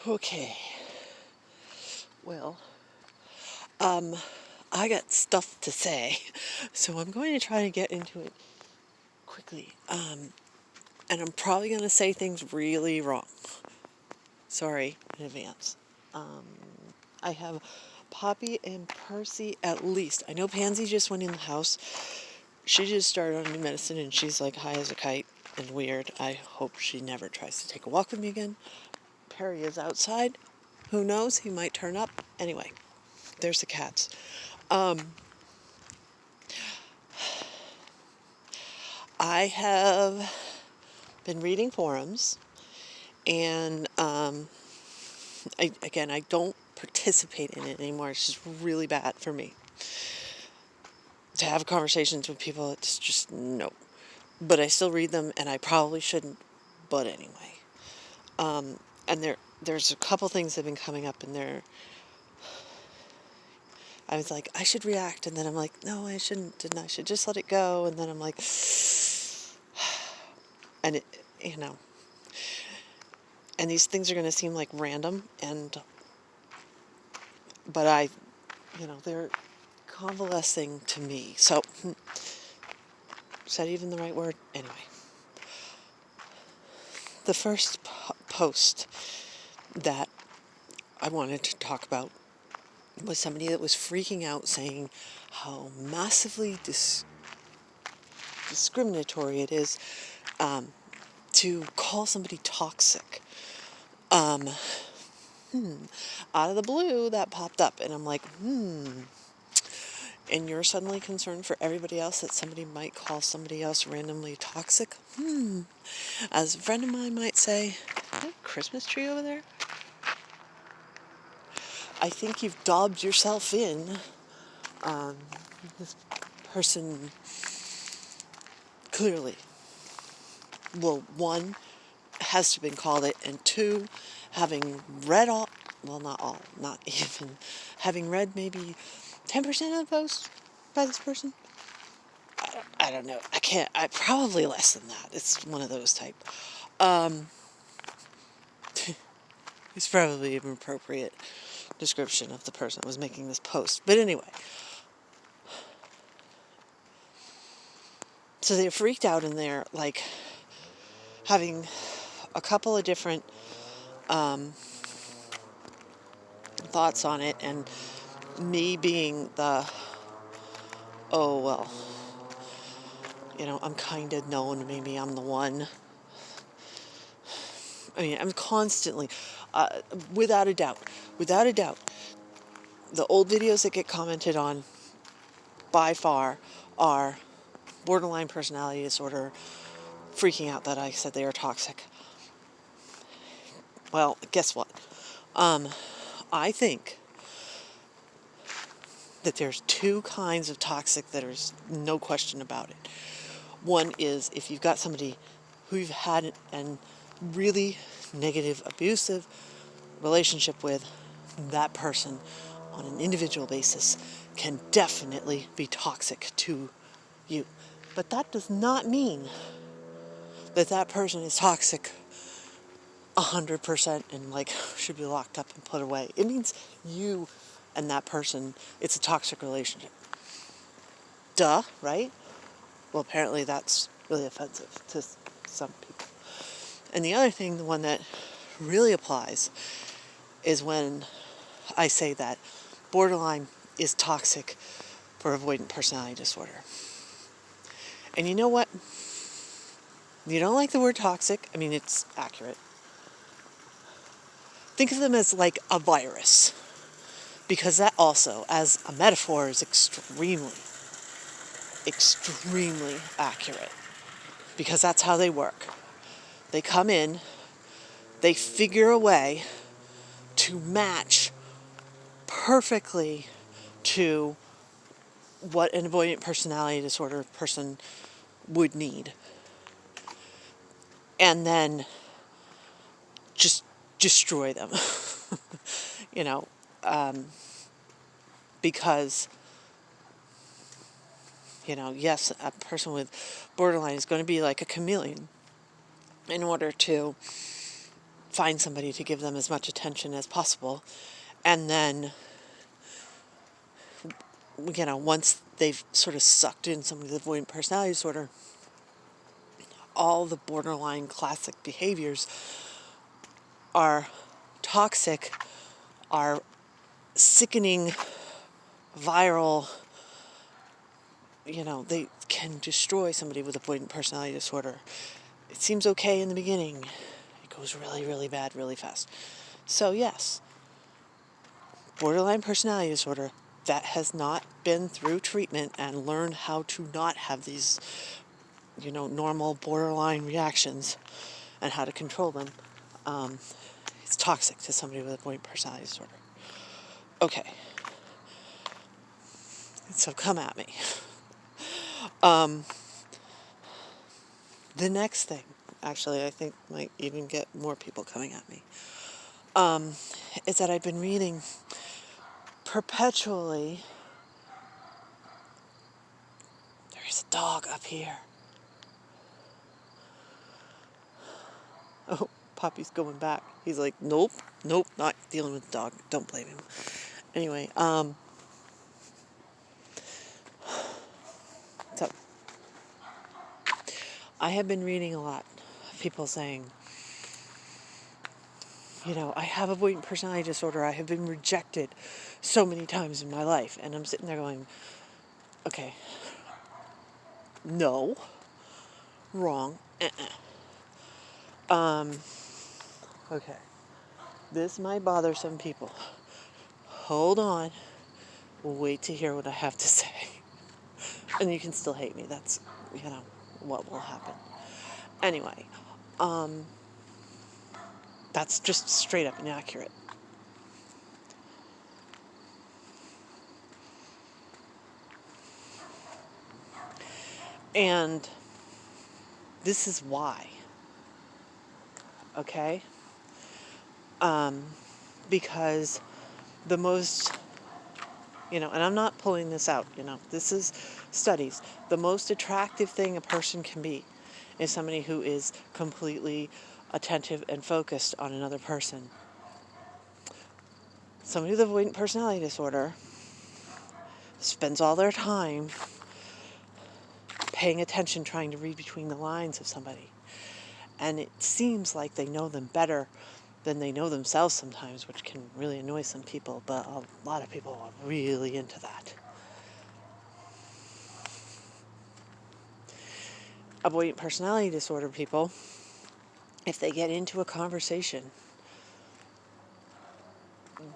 Okay. Well, I got stuff to say, so I'm going to try to get into it quickly. And I'm probably going to say things really wrong. Sorry in advance. I have Poppy and Percy at least. I know Pansy just went in the house. She just started on new medicine and she's like high as a kite and weird. I hope she never tries to take a walk with me again. Perry is outside. Who knows? He might turn up. Anyway, there's the cats. I have been reading forums, and I don't participate in it anymore. It's just really bad for me to have conversations with people. It's just no. But I still read them, and I probably shouldn't. But anyway, and there's a couple things that have been coming up, and I was like, I should react, and then I'm like, no, I shouldn't, and I should just let it go, and then I'm like, and it, you know, and these things are going to seem like random, but they're convalescing to me. So, is that even the right word? Anyway, the first post that I wanted to talk about was somebody that was freaking out saying how massively discriminatory it is to call somebody toxic. Out of the blue, that popped up, and I'm like, and you're suddenly concerned for everybody else that somebody might call somebody else randomly toxic? As a friend of mine might say, is that a Christmas tree over there? I think you've dobbed yourself in. This person clearly, well, one, has to have been called it, and two, having read all, well, not all, not even, having read maybe 10% of the post by this person. I don't know. I probably less than that. It's one of those type. It's probably an appropriate description of the person that was making this post. But anyway, so they freaked out in there, like having a couple of different thoughts on it, and me being the, oh, well, I'm kind of known, maybe I'm the one. I mean, I'm constantly, without a doubt, the old videos that get commented on by far are borderline personality disorder, freaking out that I said they are toxic. Well, guess what? I think that there's two kinds of toxic that there's no question about it. One is if you've got somebody who you've had a really negative, abusive relationship with, that person on an individual basis can definitely be toxic to you. But that does not mean that that person is toxic 100% and like should be locked up and put away. It means you and that person, it's a toxic relationship. Duh, right? Well, apparently that's really offensive to some people. And the other thing, the one that really applies, is when I say that borderline is toxic for avoidant personality disorder. And you know what? You don't like the word toxic. I mean, it's accurate. Think of them as like a virus, because that also, as a metaphor, is extremely accurate, because that's how they work. They come in, they figure a way to match perfectly to what an avoidant personality disorder person would need, and then just destroy them. you know, because, yes, a person with borderline is going to be like a chameleon in order to find somebody to give them as much attention as possible. And then, once they've sort of sucked in some of the avoidant personality disorder, all the borderline classic behaviors are toxic, are sickening, viral. They can destroy somebody with avoidant personality disorder. It seems okay in the beginning. It goes really, really bad really fast. So yes, borderline personality disorder that has not been through treatment and learned how to not have these, normal borderline reactions and how to control them, it's toxic to somebody with avoidant personality disorder. Okay. So come at me. The next thing, actually, I think might even get more people coming at me, is that I've been reading perpetually. There's a dog up here. Oh, Poppy's going back. He's like, nope, not dealing with the dog. Don't blame him. Anyway, so I have been reading a lot of people saying, I have avoidant personality disorder. I have been rejected so many times in my life. And I'm sitting there going, okay, no, wrong. Okay, this might bother some people. Hold on. Wait to hear what I have to say. And you can still hate me. That's, what will happen. Anyway, that's just straight up inaccurate. And this is why. Okay? Because the most, and I'm not pulling this out, this is studies. The most attractive thing a person can be is somebody who is completely attentive and focused on another person. Somebody with avoidant personality disorder spends all their time paying attention, trying to read between the lines of somebody. And it seems like they know them better than they know themselves sometimes, which can really annoy some people, but a lot of people are really into that. Avoidant personality disorder people, if they get into a conversation,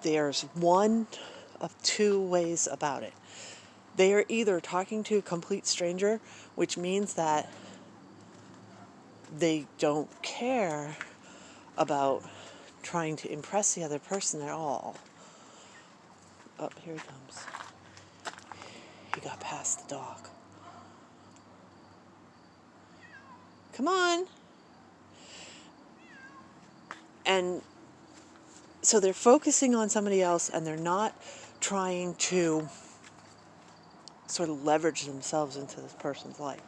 there's one of two ways about it. They are either talking to a complete stranger, which means that they don't care about trying to impress the other person at all. Oh, here he comes. He got past the dog. Come on. And so they're focusing on somebody else and they're not trying to sort of leverage themselves into this person's life.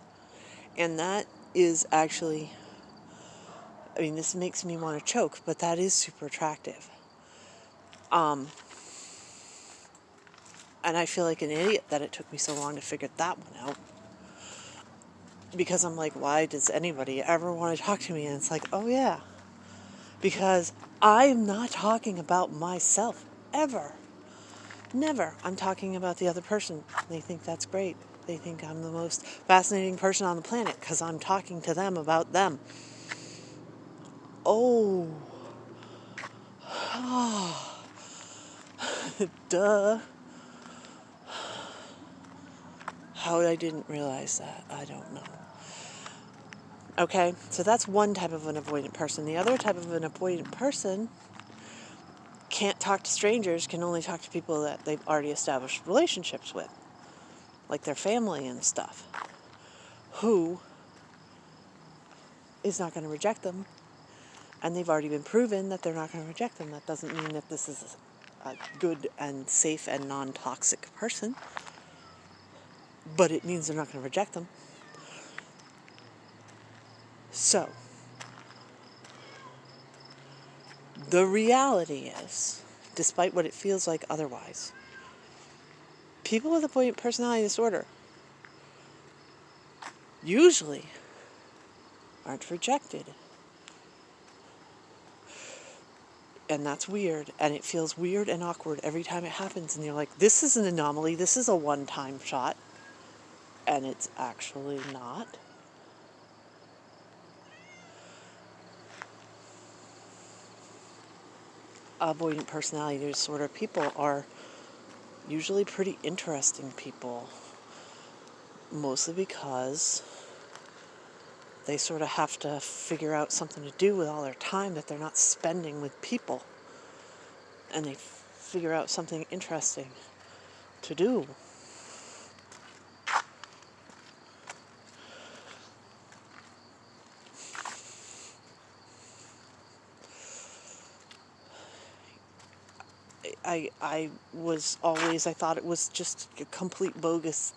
And that is actually, this makes me want to choke, but that is super attractive. And I feel like an idiot that it took me so long to figure that one out. Because I'm like, why does anybody ever want to talk to me? And it's like, oh yeah. Because I am not talking about myself, ever. Never. I'm talking about the other person. They think that's great. They think I'm the most fascinating person on the planet because I'm talking to them about them. Oh. Duh. How I didn't realize that, I don't know. Okay, so that's one type of an avoidant person. The other type of an avoidant person can't talk to strangers, can only talk to people that they've already established relationships with, like their family and stuff, who is not going to reject them, and they've already been proven that they're not going to reject them. That doesn't mean that this is a good and safe and non-toxic person, but it means they're not going to reject them. So, The reality is, despite what it feels like otherwise, people with avoidant personality disorder usually aren't rejected. And that's weird. And it feels weird and awkward every time it happens. And you're like, this is an anomaly. This is a one-time shot. And it's actually not. Avoidant personality disorder people are usually pretty interesting people. Mostly because they sort of have to figure out something to do with all their time that they're not spending with people. And they figure out something interesting to do. I thought it was just a complete bogus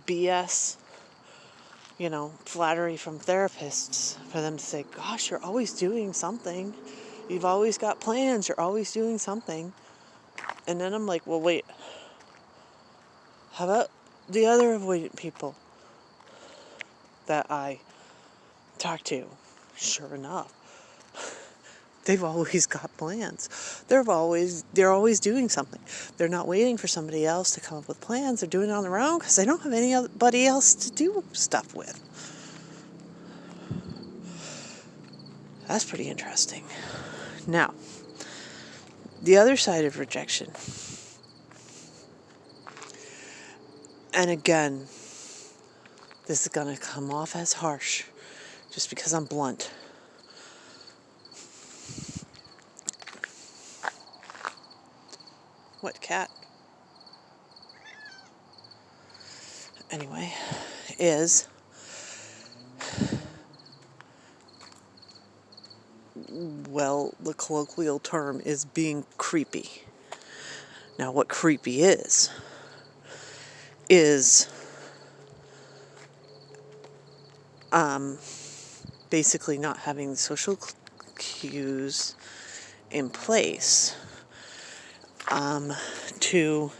BS, flattery from therapists for them to say, gosh, you're always doing something. You've always got plans. You're always doing something. And then I'm like, well, wait, how about the other avoidant people that I talk to? Sure enough, they've always got plans. They're always doing something. They're not waiting for somebody else to come up with plans. They're doing it on their own because they don't have anybody else to do stuff with. That's pretty interesting. Now, the other side of rejection. And again, this is going to come off as harsh just because I'm blunt. What cat? Anyway, is the colloquial term is being creepy. Now, what creepy is basically not having social cues in place to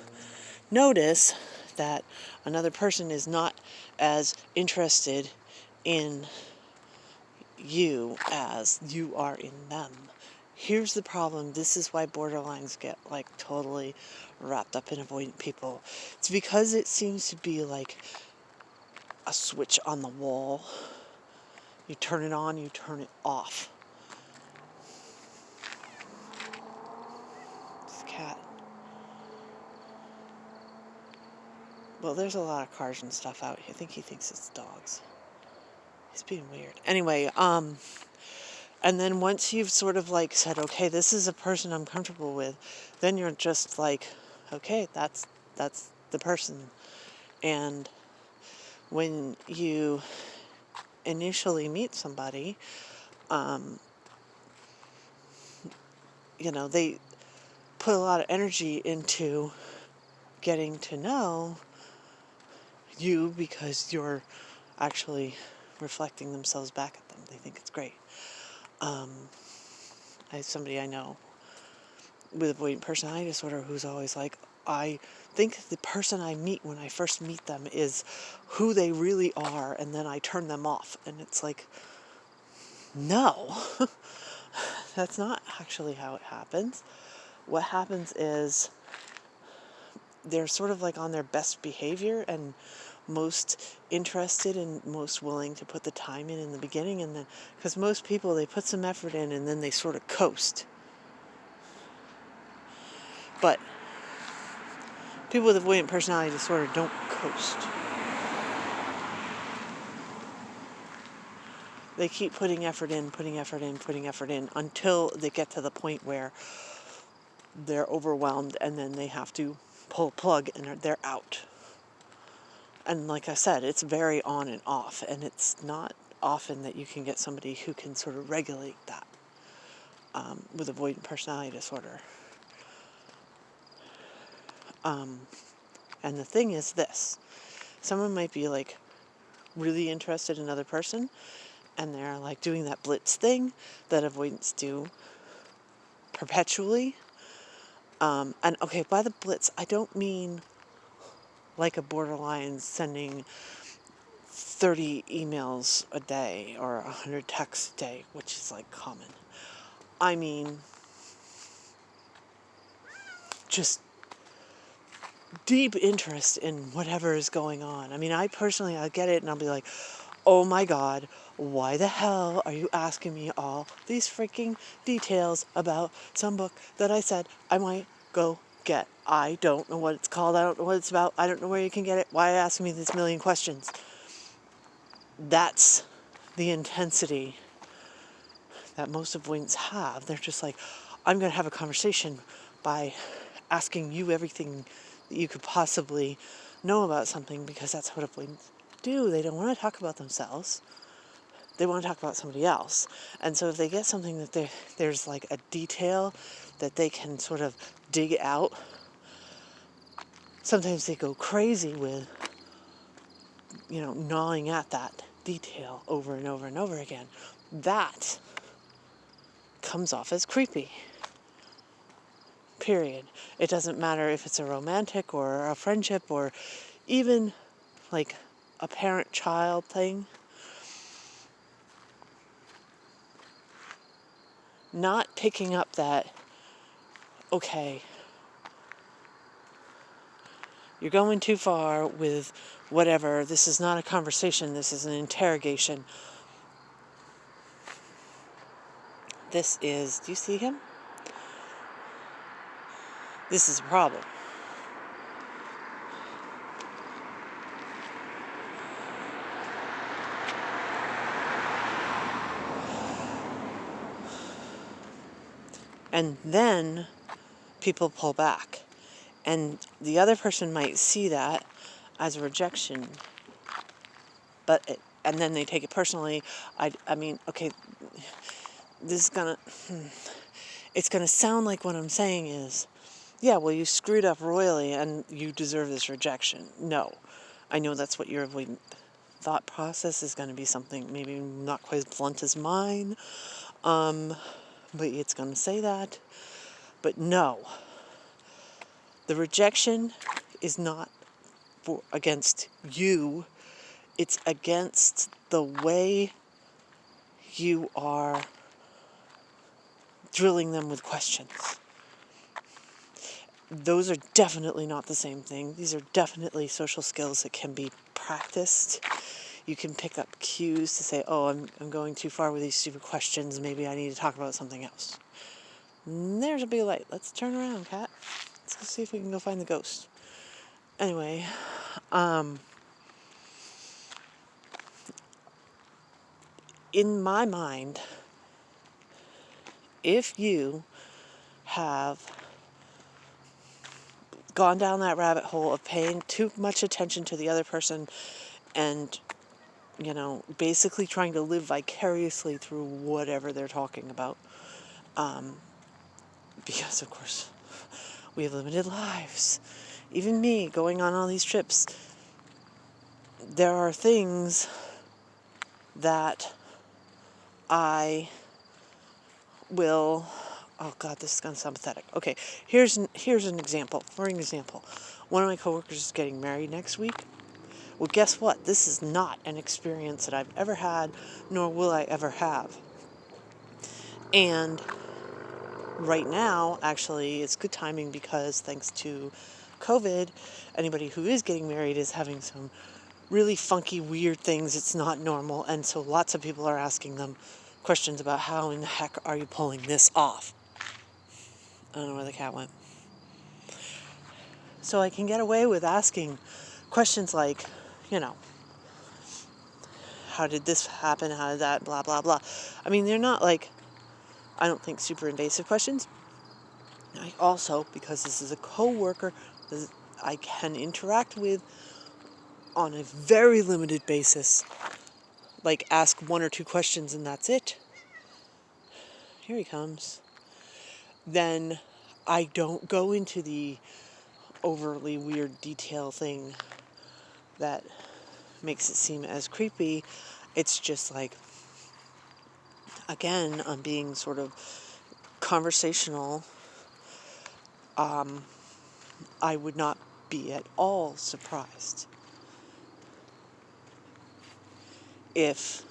notice that another person is not as interested in you as you are in them. Here's the problem. This is why borderlines get totally wrapped up in avoidant people. It's because it seems to be like a switch on the wall. You turn it on, you turn it off. This cat. Well, there's a lot of cars and stuff out here. I think he thinks it's dogs. He's being weird. Anyway, and then once you've sort of said, okay, this is a person I'm comfortable with, then you're just like, okay, that's the person. And when you initially meet somebody, they put a lot of energy into getting to know you because you're actually reflecting themselves back at them. They think it's great. I have somebody I know with avoidant personality disorder who's always like, I think the person I meet when I first meet them is who they really are, and then I turn them off. And it's like, no, that's not actually how it happens. What happens is they're sort of on their best behavior and most interested and most willing to put the time in the beginning, and then because most people, they put some effort in and then they sort of coast. But people with avoidant personality disorder don't coast. They keep putting effort in until they get to the point where they're overwhelmed and then they have to pull a plug and they're out. And like I said, it's very on and off, and it's not often that you can get somebody who can sort of regulate that with avoidant personality disorder. And the thing is this. Someone might be really interested in another person, and they're doing that blitz thing that avoidants do, perpetually. And okay, by the blitz, I don't mean like a borderline sending 30 emails a day or 100 texts a day, which is like common. I mean, just deep interest in whatever is going on. I mean, I get it and I'll be like, oh my God, why the hell are you asking me all these freaking details about some book that I said I might go get? I don't know what it's called. I don't know what it's about. I don't know where you can get it. Why are you asking me this million questions? That's the intensity that most avoidants have. They're just like, I'm going to have a conversation by asking you everything that you could possibly know about something, because that's what avoidants do. They don't want to talk about themselves. They want to talk about somebody else. And so if they get something that there's like a detail that they can sort of dig out, sometimes they go crazy with, gnawing at that detail over and over and over again. That comes off as creepy. Period. It doesn't matter if it's a romantic or a friendship or even like a parent-child thing. Not picking up that, okay, you're going too far with whatever. This is not a conversation. This is an interrogation. Do you see him? This is a problem. And then people pull back. And the other person might see that as a rejection, and then they take it personally. I mean, okay, it's gonna sound like what I'm saying is, yeah, well, you screwed up royally and you deserve this rejection. No, I know that's what your avoidant thought process is going to be, something maybe not quite as blunt as mine, but it's going to say that. But no, the rejection is not against you. It's against the way you are drilling them with questions. Those are definitely not the same thing. These are definitely social skills that can be practiced. You can pick up cues to say, oh, I'm going too far with these stupid questions. Maybe I need to talk about something else. And there's a big light. Let's turn around, cat. Let's go see if we can go find the ghost. Anyway, in my mind, if you have gone down that rabbit hole of paying too much attention to the other person and, basically trying to live vicariously through whatever they're talking about, because, of course, we have limited lives. Even me, going on all these trips, there are things that I will... Oh God, this is going to sound pathetic. Okay, here's an example. For an example, one of my coworkers is getting married next week. Well, guess what? This is not an experience that I've ever had, nor will I ever have. And right now, actually, it's good timing because thanks to COVID, anybody who is getting married is having some really funky, weird things. It's not normal. And so lots of people are asking them questions about how in the heck are you pulling this off? I don't know where the cat went. So I can get away with asking questions like, how did this happen? How did that? Blah, blah, blah. I mean, they're not like, I don't think, super invasive questions. I also, because this is a coworker that I can interact with on a very limited basis, like ask one or two questions and that's it. Here he comes. Then I don't go into the overly weird detail thing that makes it seem as creepy. It's just like, again, I'm being sort of conversational, I would not be at all surprised if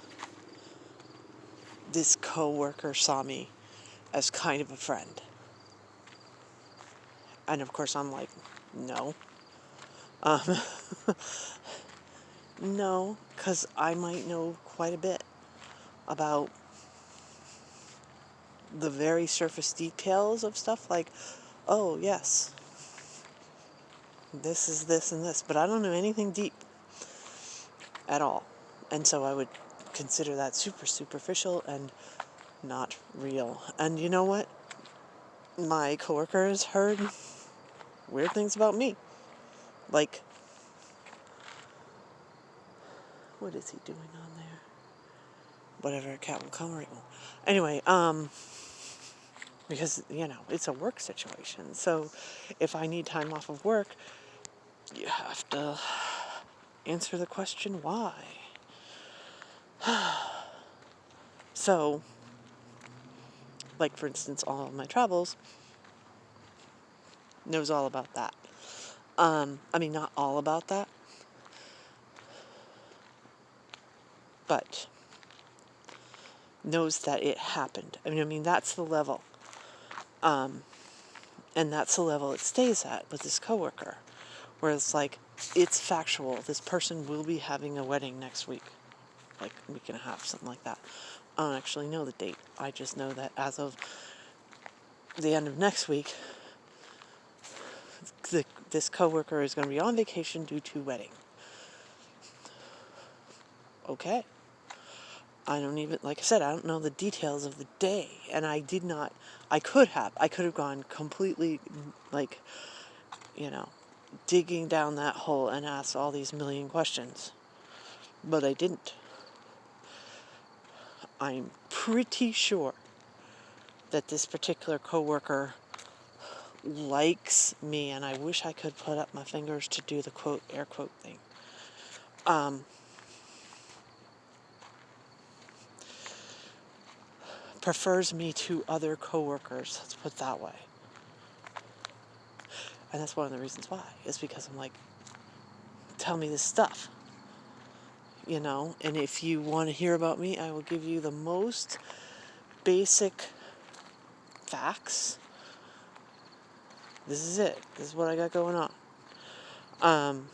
this coworker saw me as kind of a friend. And of course I'm like, no. No, because I might know quite a bit about the very surface details of stuff, like, oh yes, this is this and this, but I don't know anything deep at all. And so I would consider that super superficial and not real. And you know what? My coworkers heard weird things about me. Like, what is he doing on there? Whatever, a cat will come or it won't. Anyway, because, it's a work situation. So if I need time off of work, you have to answer the question why. So, like for instance, all of my travels knows all about that. Not all about that, but knows that it happened. That's the level. And that's the level it stays at with this coworker, where it's like, it's factual. This person will be having a wedding next week, like a week and a half, something like that. I don't actually know the date. I just know that as of the end of next week, this coworker is going to be on vacation due to wedding. Okay. I don't know the details of the day, and I could have gone completely, digging down that hole and asked all these million questions, but I didn't. I'm pretty sure that this particular coworker likes me, and I wish I could put up my fingers to do the quote, air quote thing. Prefers me to other coworkers, let's put it that way. And that's one of the reasons why, is because I'm like, tell me this stuff, and if you want to hear about me, I will give you the most basic facts. This is it. This is what I got going on.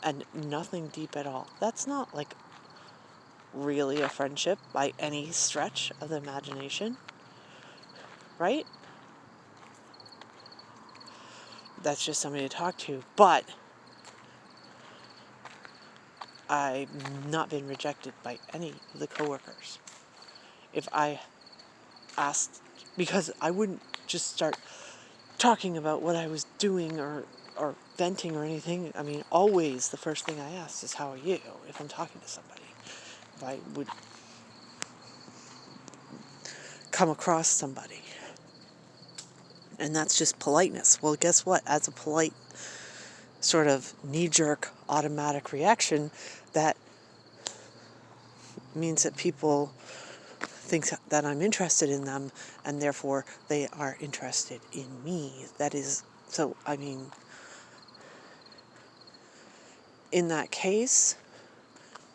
And nothing deep at all. That's not really a friendship by any stretch of the imagination, right? That's just somebody to talk to. But I've not been rejected by any of the coworkers. If I asked, because I wouldn't just start talking about what I was doing or venting or anything. Always the first thing I ask is, how are you? If I'm talking to somebody. If I would come across somebody. And that's just politeness. Well, guess what? As a polite sort of knee-jerk automatic reaction, that means that people think that I'm interested in them, and therefore they are interested in me. That is, so, in that case,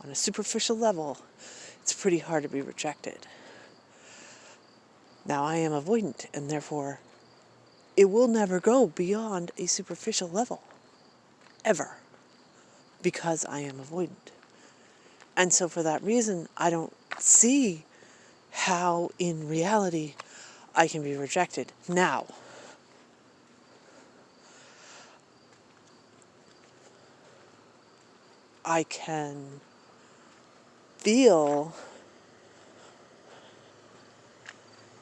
on a superficial level, it's pretty hard to be rejected. Now, I am avoidant, and therefore it will never go beyond a superficial level, ever, because I am avoidant. And so for that reason, I don't see how in reality I can be rejected. Now, I can feel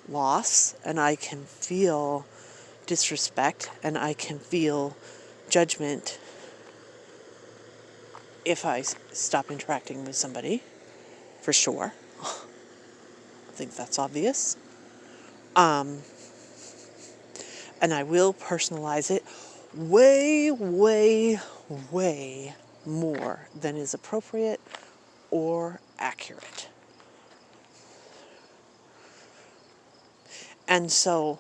loss, and I can feel disrespect, and I can feel judgment if I stop interacting with somebody, for sure. I think that's obvious. And I will personalize it way, way, way more than is appropriate or accurate. And so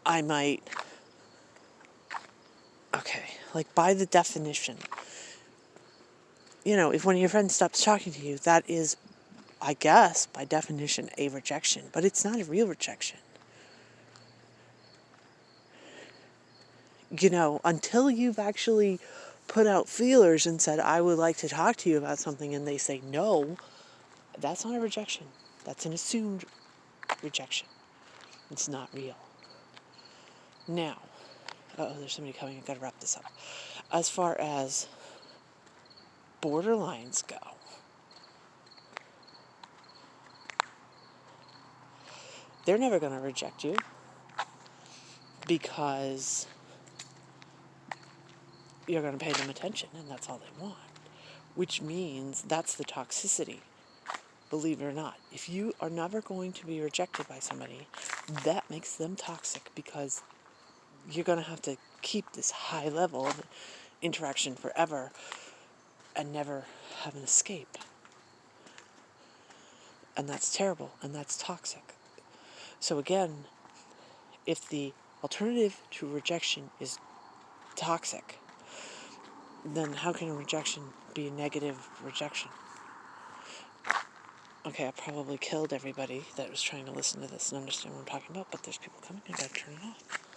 I might, okay, like by the definition, if one of your friends stops talking to you, that is, I guess, by definition, a rejection. But it's not a real rejection. Until you've actually put out feelers and said, I would like to talk to you about something, and they say no, that's not a rejection. That's an assumed rejection. It's not real. Now, there's somebody coming. I've got to wrap this up. As far as borderlines go, they're never going to reject you because you're going to pay them attention, and that's all they want, which means that's the toxicity. Believe it or not, if you are never going to be rejected by somebody, that makes them toxic because you're going to have to keep this high level of interaction forever and never have an escape. And that's terrible, and that's toxic. So again, if the alternative to rejection is toxic, then how can a rejection be a negative rejection? Okay, I probably killed everybody that was trying to listen to this and understand what I'm talking about, but there's people coming, I gotta turn it off.